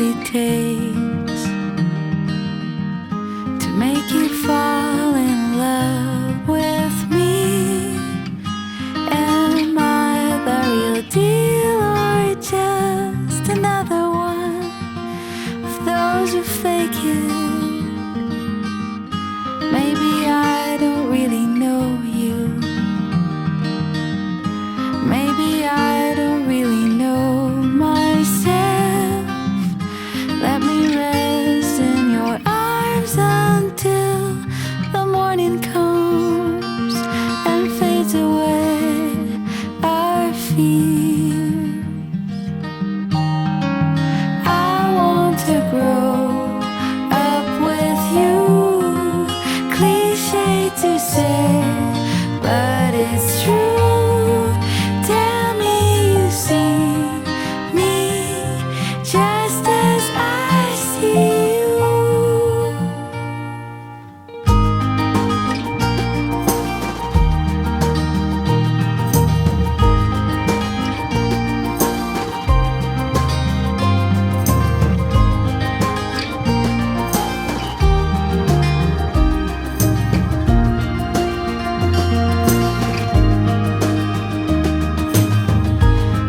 what it takes to make you fall in love with me. Am I the real deal or just another one of those who fake it? Maybe I don't really know you. Maybe I don't really know myself. Let me rest in your arms until the morning comes and fades away our fears. I want to grow up with you. Cliche to say, but it's true. Tell me you see me just as I see you.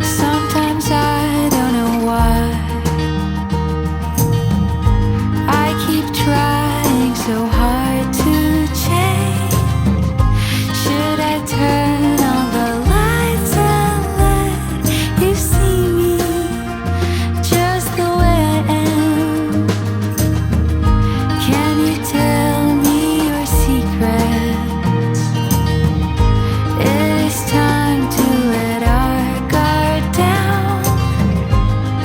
Sometimes I don't know why I keep trying so hard to change. Should I turn on the lights and let you see me just the way I am? Can you tell me your secrets? It is time to let our guard down.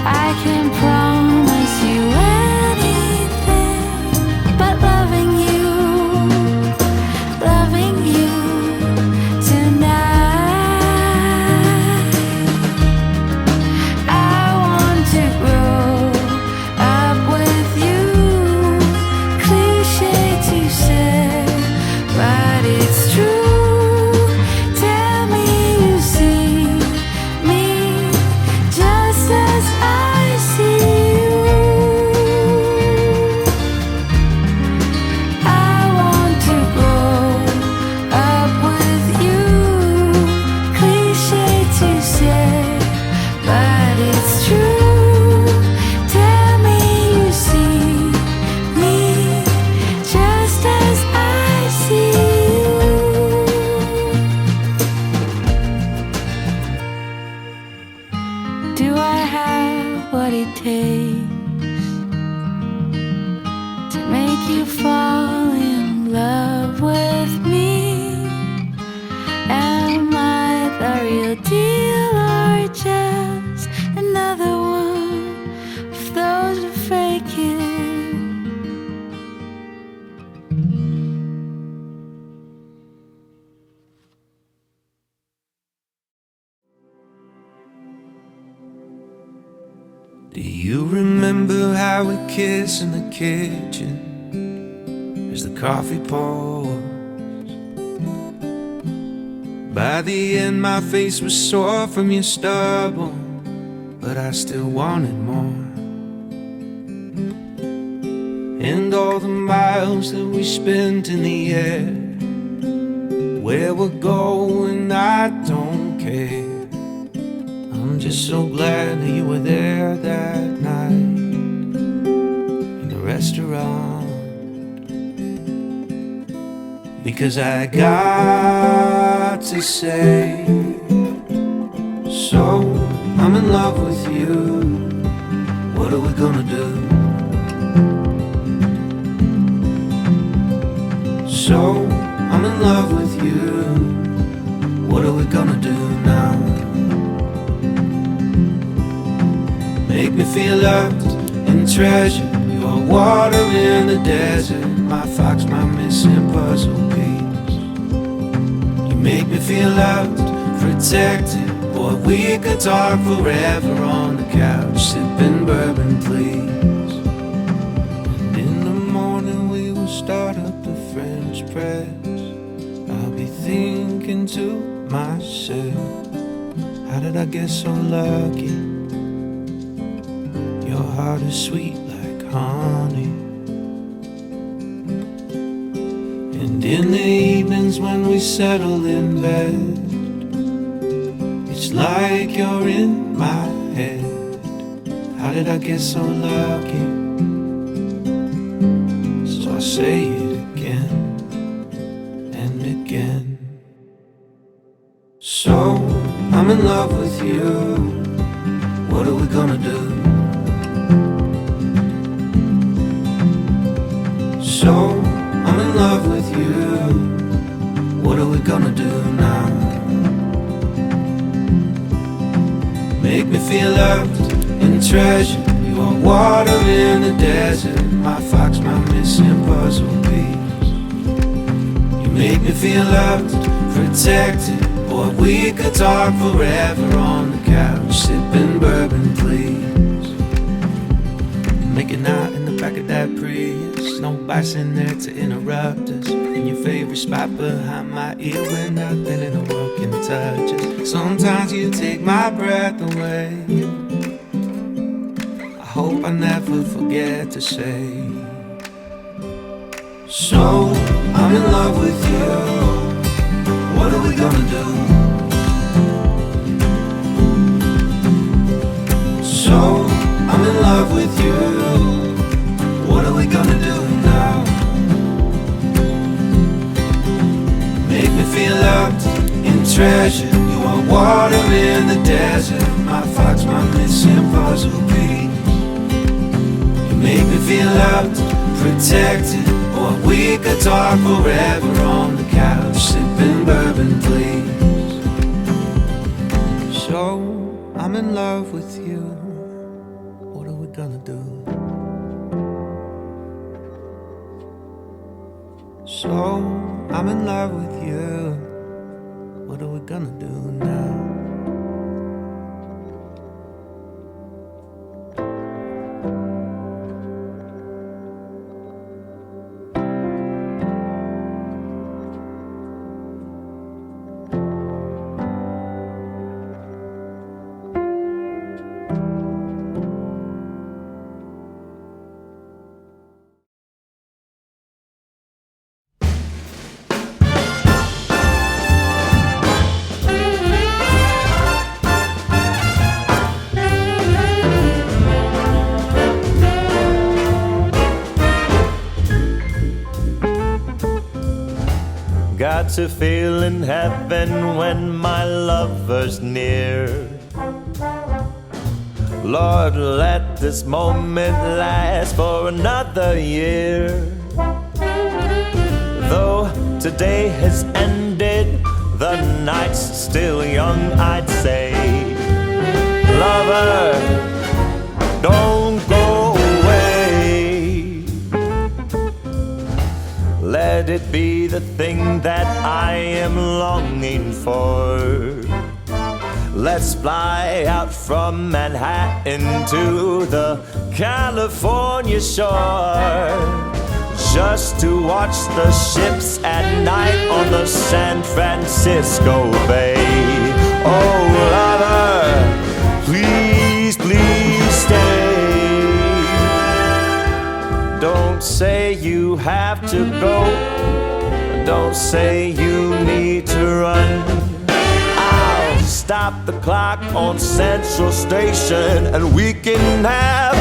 I can promise you anything but loving you tonight. I want to grow up with you. Cliche to say, but it's true. Tell me you see me just as I see you. I want to grow up with you. Cliche to say, but it's true. Tell me you see me just as I see you. Do I have what it takes to make you fall in love with me? Am I the real deal or just another one of those who fake it? Do you remember how we kissed in the kitchen as the coffee pours? By the end my face was sore from your stubble, but I still wanted more. And all the miles that we spent in the air, where we're going I don't care. I'm just so glad that you were there that night in the restaurant, because I got to say, so I'm in love with you. What are we gonna do? So I'm in love with you. What are we gonna do now? Make me feel loved and treasured. You're water in the desert, my fox, my missing puzzle piece. You make me feel loved, protected. Boy, we could talk forever on the couch, sipping bourbon, please. And in the morning we will start up the French press. I'll be thinking to myself, how did I get so lucky? You're heart is sweet like honey. And in the evenings when we settle in bed, it's like you're in my head. How did I get so lucky? So I say it again and again. So I'm in love with you. What are we gonna do? So I'm in love with you. What are we gonna do now? Make me feel loved and treasured. You are water in the desert, my fox, my missing puzzle piece. You make me feel loved, protected. Boy, we could talk forever on the couch, sipping bourbon, please. Making out in the back of that Prius, nobody's in there to interrupt us. In your favorite spot behind my ear where nothing in the world can touch us. Sometimes you take my breath away. I hope I never forget to say. So, I'm in love with you. What are we gonna do? So, I'm in love with you. What are we gonna do now? Make me feel loved and treasured. You are water in the desert, my fox, my missing puzzle piece. You make me feel loved, protected. Or we could talk forever on the couch, sipping bourbon, please. So, I'm in love with you. What are we gonna do? So, I'm in love with you. What are we gonna do now? Got to feel in heaven when my lover's near. Lord, let this moment last for another year. Though today has ended, the night's still young, I'd say. Lover, don't go away. Let it be the thing that I am longing for. Let's fly out from Manhattan to the California shore, just to watch the ships at night on the San Francisco Bay. Oh, lover, please, please stay. Don't say you have to go. Don't say you need to run. I'll stop the clock on Central Station and we can have